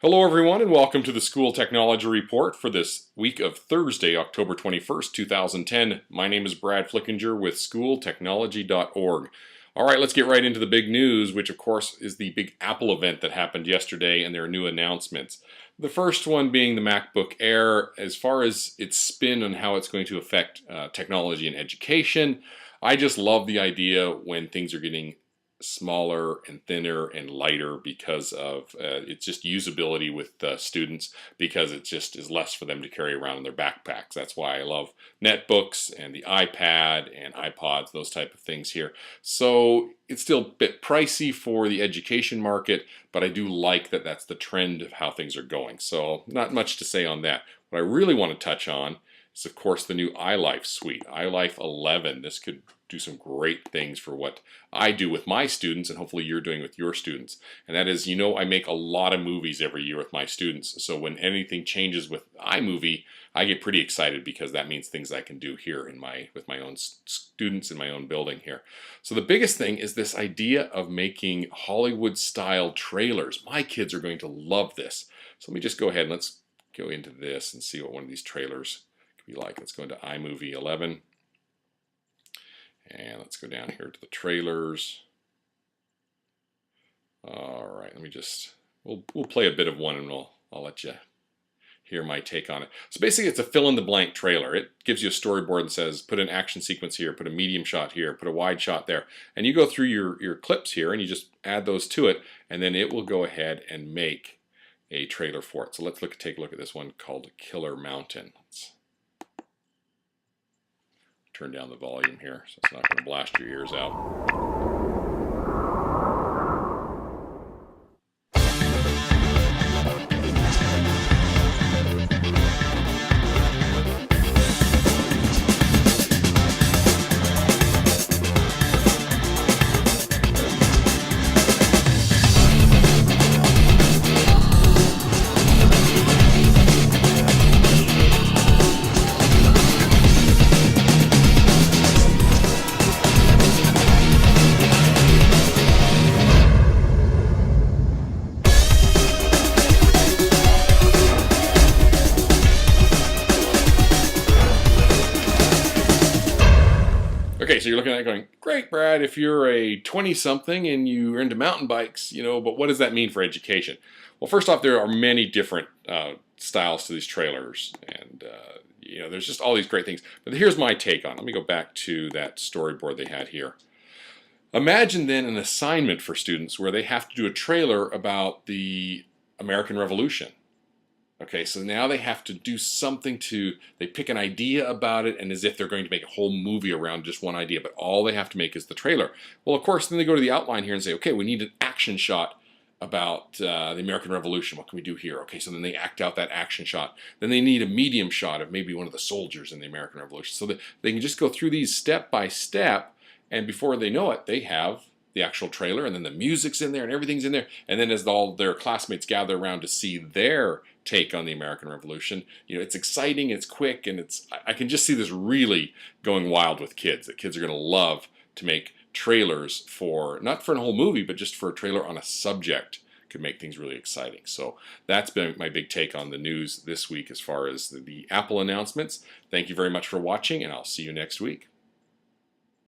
Hello everyone and welcome to the School Technology Report for this week of Thursday, October 21st, 2010. My name is Brad Flickinger with schooltechnology.org. Alright, let's get right into the big news, which of course is the big Apple event that happened yesterday and their new announcements. The first one being the MacBook Air. As far as its spin on how it's going to affect technology and education, I just love the idea when things are getting smaller and thinner and lighter because of it's just usability with students, because it just is less for them to carry around in their backpacks. That's why I love netbooks and the iPad and iPods, those type of things here. So it's still a bit pricey for the education market, but I do like that that's the trend of how things are going. So not much to say on that. What I really want to touch on is, of course, the new iLife suite, iLife 11. This could do some great things for what I do with my students, and hopefully you're doing with your students. And that is, I make a lot of movies every year with my students. So when anything changes with iMovie, I get pretty excited because that means things I can do here with my own students in my own building here. So the biggest thing is this idea of making Hollywood-style trailers. My kids are going to love this. So let me just go ahead and let's go into this and see what one of these trailers be like. Let's go into iMovie 11 and let's go down here to the trailers. All right, we'll play a bit of one and I'll let you hear my take on it. So basically it's a fill-in-the-blank trailer. It gives you a storyboard and says put an action sequence here, put a medium shot here, put a wide shot there, and you go through your clips here and you just add those to it, and then it will go ahead and make a trailer for it. So let's take a look at this one called Killer Mountain. Let's turn down the volume here so it's not going to blast your ears out. Okay, so you're looking at it going, great, Brad, if you're a 20-something and you're into mountain bikes, but what does that mean for education? Well, first off, there are many different styles to these trailers, and there's just all these great things. But here's my take on it. Let me go back to that storyboard they had here. Imagine then an assignment for students where they have to do a trailer about the American Revolution. Okay, so now they have to do something they pick an idea about it, and as if they're going to make a whole movie around just one idea, but all they have to make is the trailer. Well, of course, then they go to the outline here and say, okay, we need an action shot about the American Revolution. What can we do here? Okay, so then they act out that action shot. Then they need a medium shot of maybe one of the soldiers in the American Revolution. So that they can just go through these step by step, and before they know it, they have the actual trailer, and then the music's in there and everything's in there, and then as all their classmates gather around to see their take on the American Revolution, it's exciting, it's quick, and I can just see this really going wild with kids. That kids are going to love to make trailers not for a whole movie, but just for a trailer on a subject. Could make things really exciting. So that's been my big take on the news this week as far as the Apple announcements. Thank you very much for watching, and I'll see you next week.